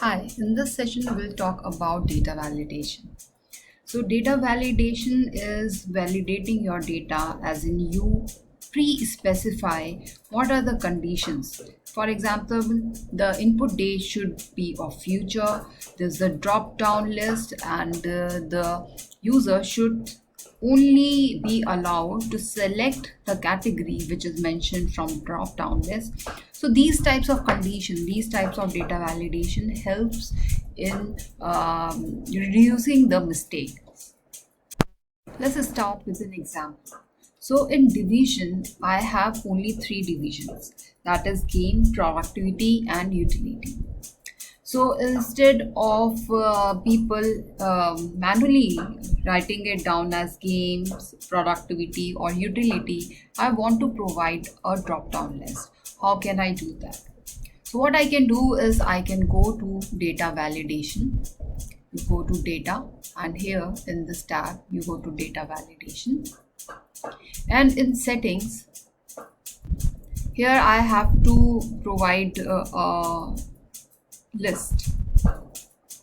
Hi, in this session, we'll talk about data validation. So, data validation is validating your data, as in you pre specify what are the conditions. For example, the input date should be of future, there's a drop down list, and the user should only be allowed to select the category which is mentioned from drop down list. So these types of condition, these types of data validation helps in reducing the mistakes. Let's start with an example. So in division, I have only three divisions, that is gain, productivity and utility. So instead of people manually writing it down as games, productivity, or utility, I want to provide a drop down list. How can I do that? So, what I can do is I can go to data validation. You go to data, and here in this tab, you go to data validation. And in settings, here I have to provide a list.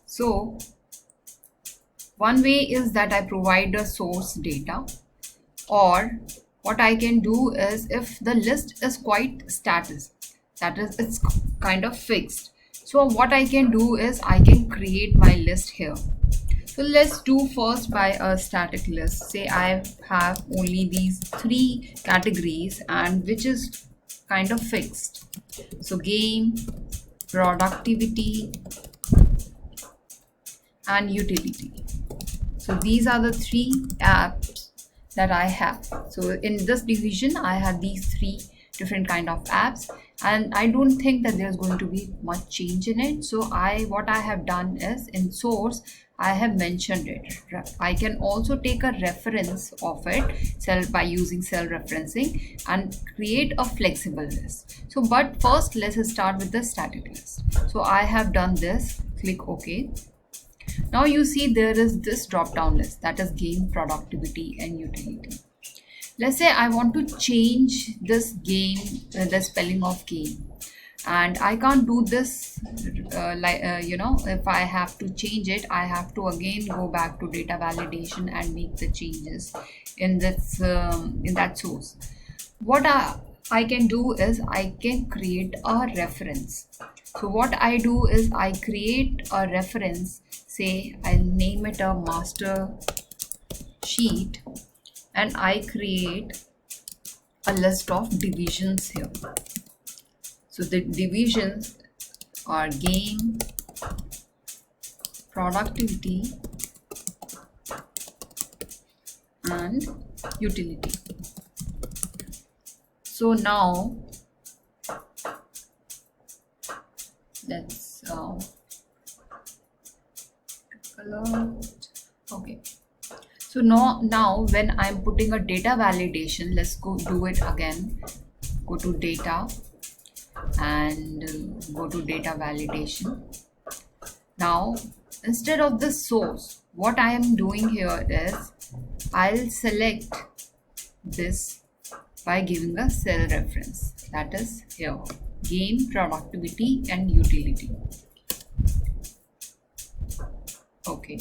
So one way is that I provide a source data, or what I can do is if the list is quite static, that is it's kind of fixed. So what I can do is I can create my list here. So let's do first by a static list. Say I have only these three categories and which is kind of fixed. So game, productivity and utility. So these are the three apps that I have. So in this division I have these three different kind of apps, and I don't think that there's going to be much change in it. So what I have done is in source I have mentioned it. I can also take a reference of it by using cell referencing and create a flexible list. So but first let's start with the static list. So I have done this, click OK. Now you see there is this drop down list, that is gain, productivity and utility. Let's say I want to change this gain, the spelling of gain, and I can't do this if I have to change it, I have to again go back to data validation and make the changes in this in that source. What I can do is I can create a reference. So what I do is I create a reference, say I'll name it a master sheet, and I create a list of divisions here. So the divisions are gain, productivity and utility. So now let's color. Okay. So now when I'm putting a data validation, let's go do it again. Go to data and go to data validation. Now instead of the source, what I am doing here is I'll select this by giving a cell reference, that is here, gain, productivity and utility. Okay.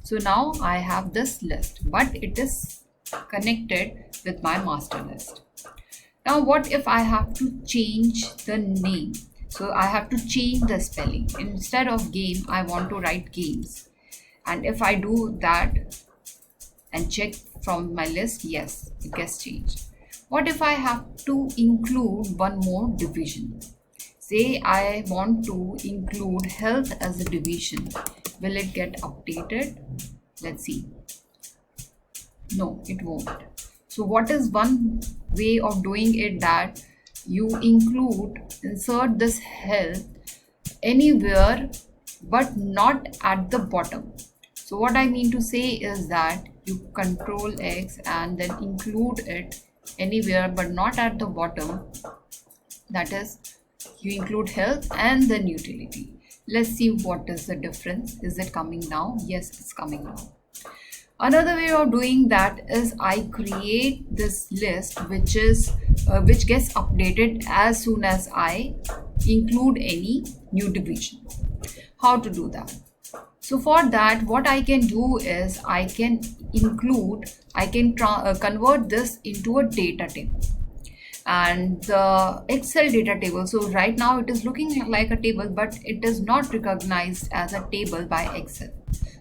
So now I have this list, but it is connected with my master list. Now what if I have to change the name? So I have to change the spelling. Instead of game, I want to write games. And if I do that and check from my list, yes, it gets changed. What if I have to include one more division? Say I want to include health as a division. Will it get updated? Let's see. No, it won't. So what is one way of doing it, that you insert this health anywhere but not at the bottom. So what I mean to say is that you control X and then include it anywhere but not at the bottom. That is, you include health and then utility. Let's see what is the difference. Is it coming now? Yes, it's coming now. Another way of doing that is I create this list which gets updated as soon as I include any new division. How to do that? So for that, what I can do is I can convert this into a data table, and the Excel data table. So right now it is looking like a table, but it is not recognized as a table by Excel.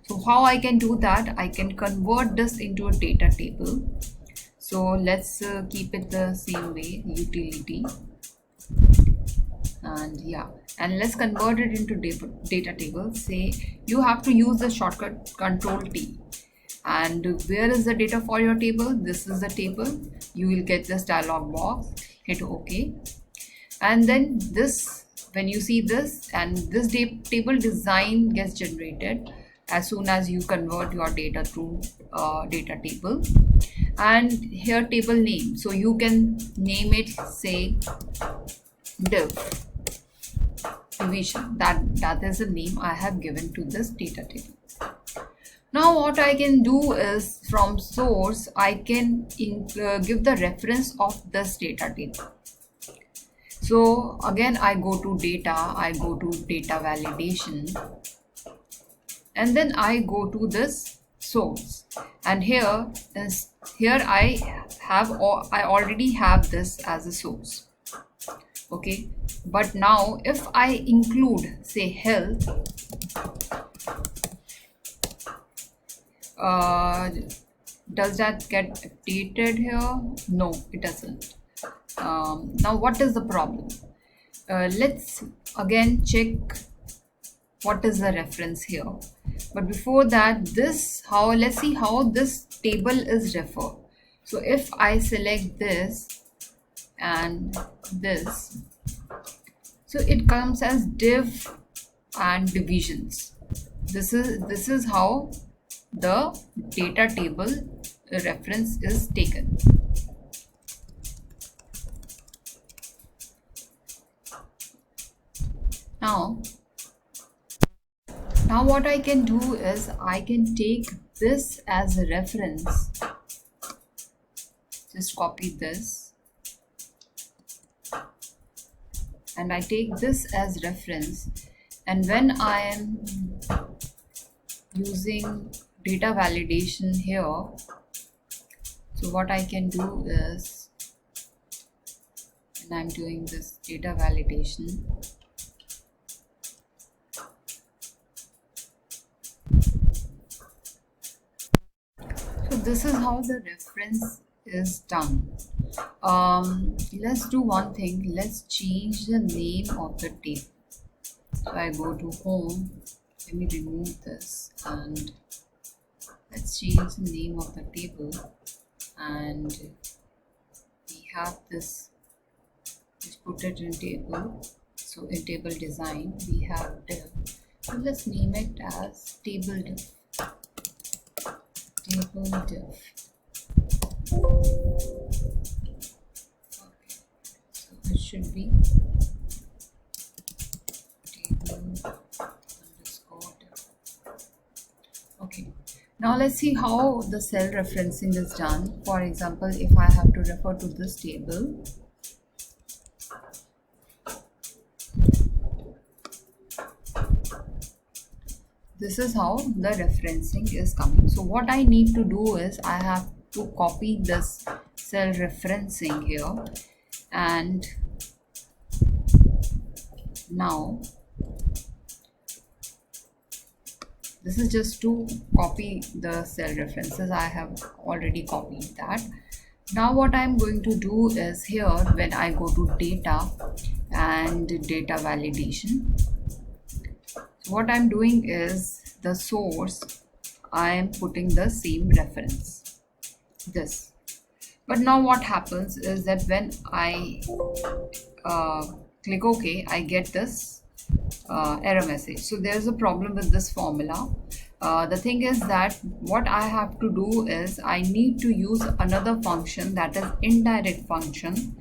So how I can do that? I can convert this into a data table. So let's keep it the same way, utility, and yeah, and let's convert it into data table. Say you have to use the shortcut Control T. And where is the data for your table? This is the table. You will get this dialog box. Hit OK. And then this, when you see this, and this table design gets generated as soon as you convert your data to data table. And here table name. So you can name it, say, division. That is the name I have given to this data table. Now what I can do is, from source I can give the reference of this data table. So again I go to data, I go to data validation, and then I go to this source, and here I already have this as a source. Okay, but now if I include, say, health, does that get updated here? No, it doesn't. Now what is the problem? Let's again check what is the reference here. But before that, let's see how this table is referred. So if I select this and this, so it comes as div and divisions. This is how the data table reference is taken. Now what I can do is I can take this as a reference. Just copy this and I take this as reference, and when I am using data validation here, so what I can do is, when I'm doing this data validation, so this is how the reference is done. Let's do one thing. Let's change the name of the table. So I go to home. Let me remove this and let's change the name of the table. And we have this. Let's put it in table. So in table design, we have div. So let's name it as table div. Table div. Okay, so it should be table underscore div. Okay, now let's see how the cell referencing is done. For example, if I have to refer to this table, this is how the referencing is coming. So what I need to do is I have to copy this cell referencing here, and now this is just to copy the cell references. I have already copied that. Now what I'm going to do is, here when I go to data and data validation, what I'm doing is the source, I am putting the same reference, this. But now what happens is that when I click OK, I get this error message. So there's a problem with this formula. The thing is that what I have to do is I need to use another function, that is indirect function,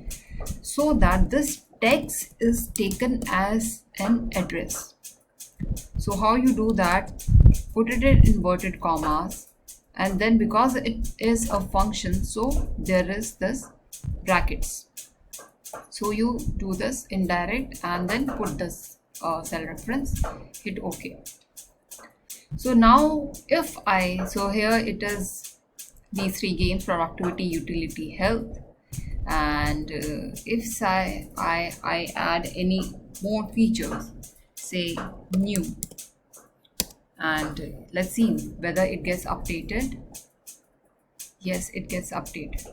so that this text is taken as an address. So how you do that? Put it in inverted commas, and then because it is a function, so there is this brackets. So you do this indirect and then put this cell reference, hit OK. So now if so here it is these three gains: productivity, utility, health. And if I add any more features, say new, and let's see whether it gets updated. Yes, it gets updated.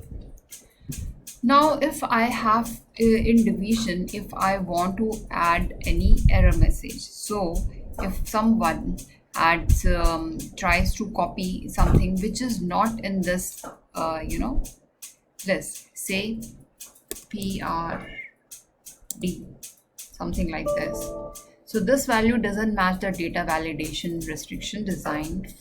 Now if I have in division, if I want to add any error message, so if someone adds tries to copy something which is not in this list, say PRD, something like this. So this value doesn't match the data validation restriction defined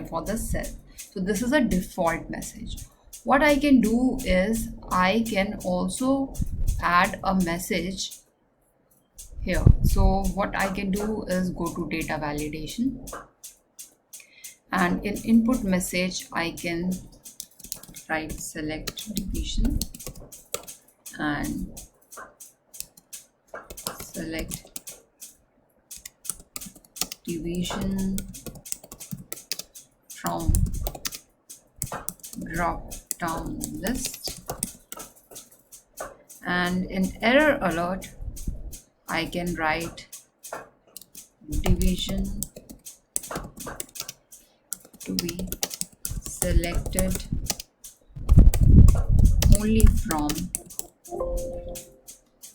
for the cell. So this is a default message. What I can do is I can also add a message here. So what I can do is go to data validation, and in input message I can write select division and select division from drop down list, and in error alert I can write division to be selected only from,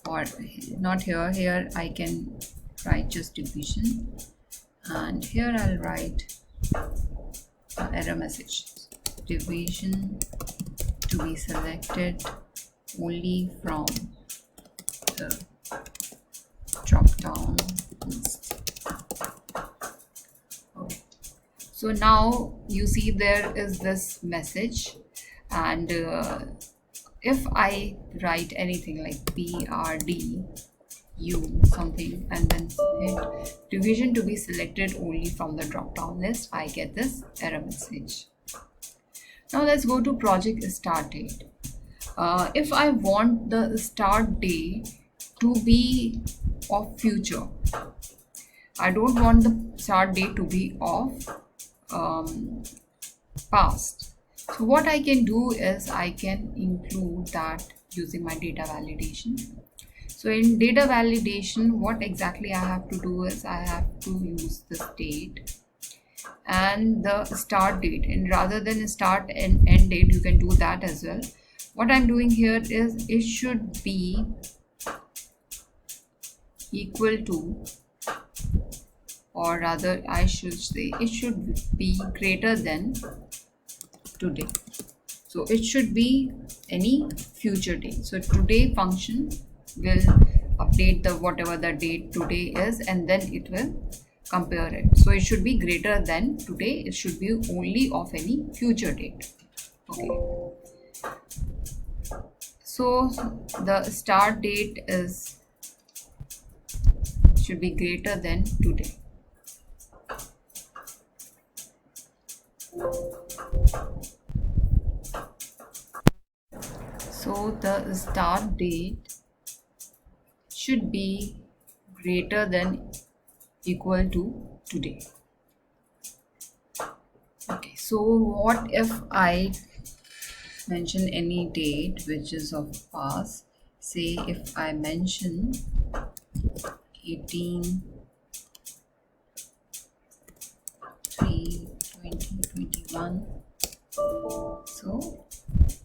or not here I can write just division, and here I'll write error message: division to be selected only from the drop down list. Okay. So now you see there is this message, and if I write anything like PRD U something and then hit division to be selected only from the drop down list, I get this error message. Now let's go to project start date. If I want the start date to be of future, I don't want the start date to be of past. So what I can do is I can include that using my data validation. So in data validation, what exactly I have to do is I have to use the date and the start date, and rather than start and end date, you can do that as well. What I'm doing here is it should be equal to, or rather I should say it should be greater than today. So it should be any future date. So today function will update the whatever the date today is, and then it will compare it. So it should be greater than today. It should be only of any future date. Okay. So the start date is should be greater than today. So the start date should be greater than equal to today. Okay, so what if I mention any date which is of past? Say if I mention 18/3/2021, so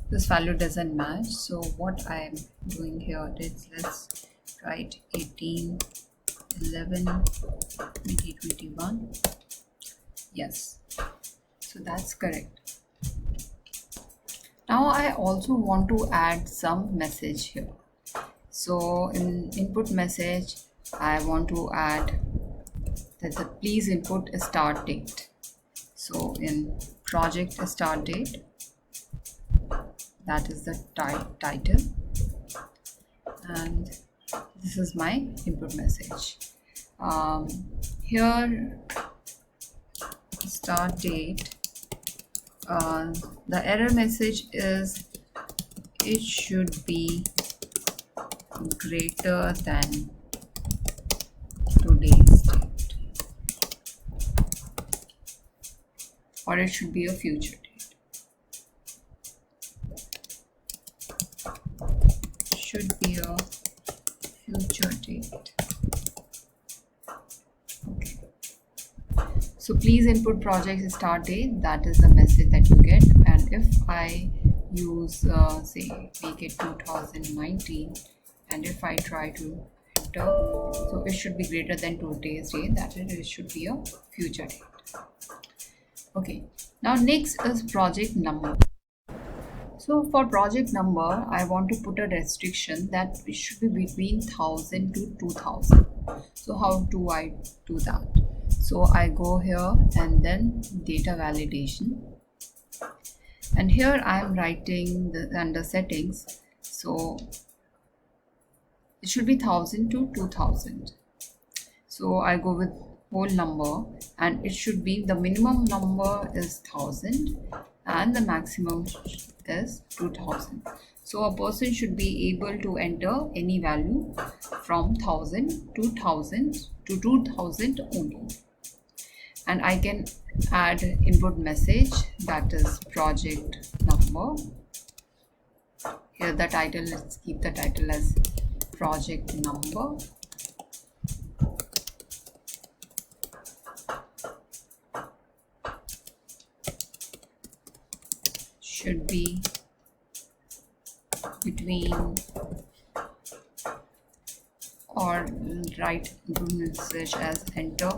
this value doesn't match. So what I am doing here is let's write 18/11/2021. Yes, so that's correct. Now I also want to add some message here. So in input message I want to add that the please input a start date. So in project start date, that is the title, and this is my input message. Here start date, the error message is it should be greater than today's date, or it should be a future date. Should be a future date. Okay. So please input project start date. That is the message that you get. And if I use say make it 2019, and if I try to enter, so it should be greater than today's date, that is, it should be a future date. Okay, now next is project number. So for project number, I want to put a restriction that it should be between 1000 to 2000. So how do I do that? So I go here and then data validation, and here I am writing the under settings, so it should be 1000 to 2000. So I go with whole number, and it should be the minimum number is 1000 and the maximum is 2000. So a person should be able to enter any value from 1000 to 1000 to 2000 only. And I can add input message, that is project number. Here the title, let's keep the title as project number. Should be between, or write input message as enter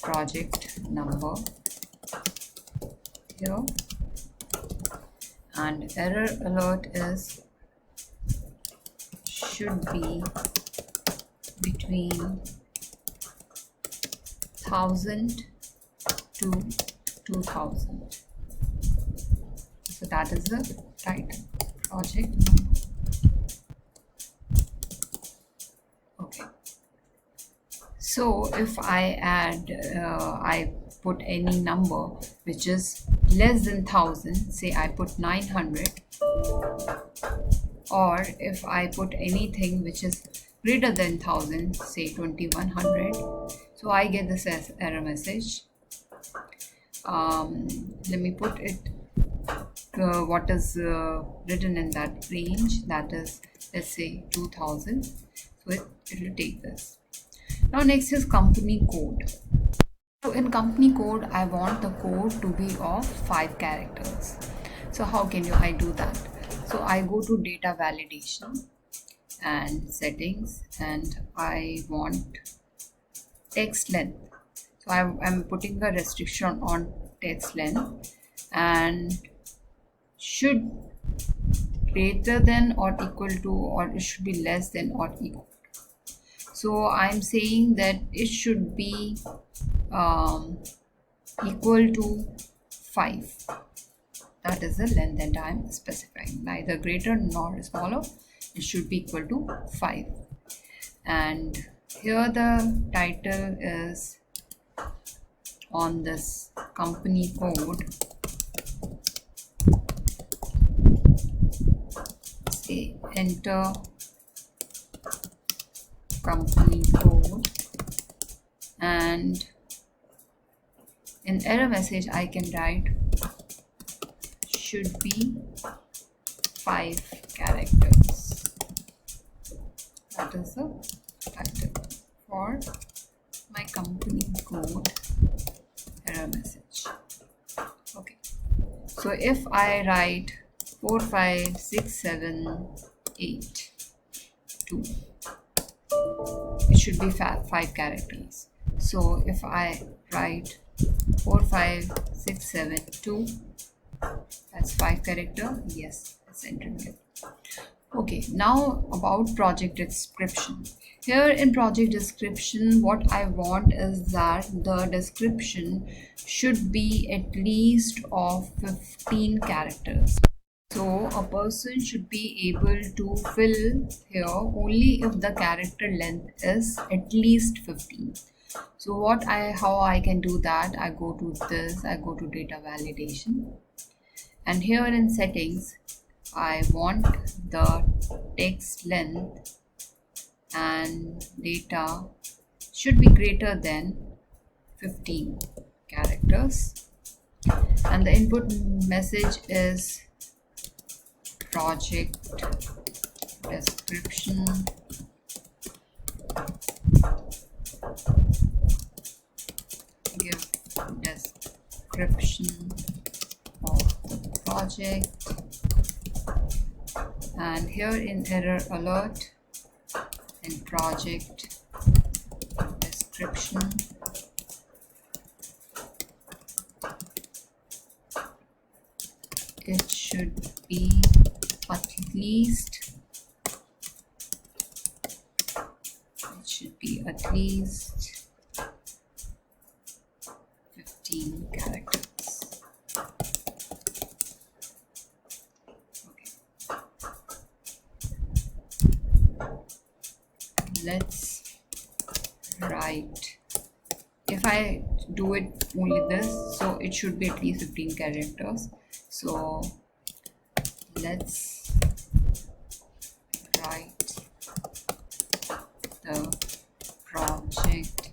project number here, and error alert is should be between 1000 to 2000. So that is the title, project number. Okay. So if I add, I put any number which is less than 1000, say I put 900, or if I put anything which is greater than 1000, say 2100, so I get this as error message. Let me put it what is written in that range, that is, let's say 2000. So it will take this. Now next is company code. So in company code, I want the code to be of 5 characters. So how can I do that? So I go to data validation and settings, and I want text length. So I'm putting a restriction on text length, and should greater than or equal to, or it should be less than or equal. So I'm saying that it should be equal to 5. That is the length that I'm specifying, neither greater nor smaller. It should be equal to 5. And here the title is on this company code, say enter company code, and in error message I can write should be 5 characters. That is the title for my company code error message. Okay, so if I write 4 5 6 7 8 2, it should be 5 characters. So if I write 4 5 6 7 2, that's 5 character. Yes, let's enter it. Okay, now about project description. Here in project description, what I want is that the description should be at least of 15 characters. So a person should be able to fill here only if the character length is at least 15. So how I can do that, I go to this, I go to data validation, and here in settings I want the text length and data should be greater than 15 characters, and the input message is project description, give description of the project, and here in error alert, in project description, it should be at least 15 characters. Okay. Let's write, if I do it only this, so it should be at least 15 characters. So let's write the project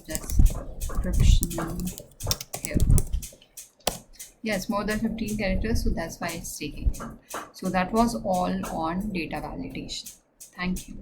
description here. Yes, more than 15 characters, so that's why it's taking it. So that was all on data validation. Thank you.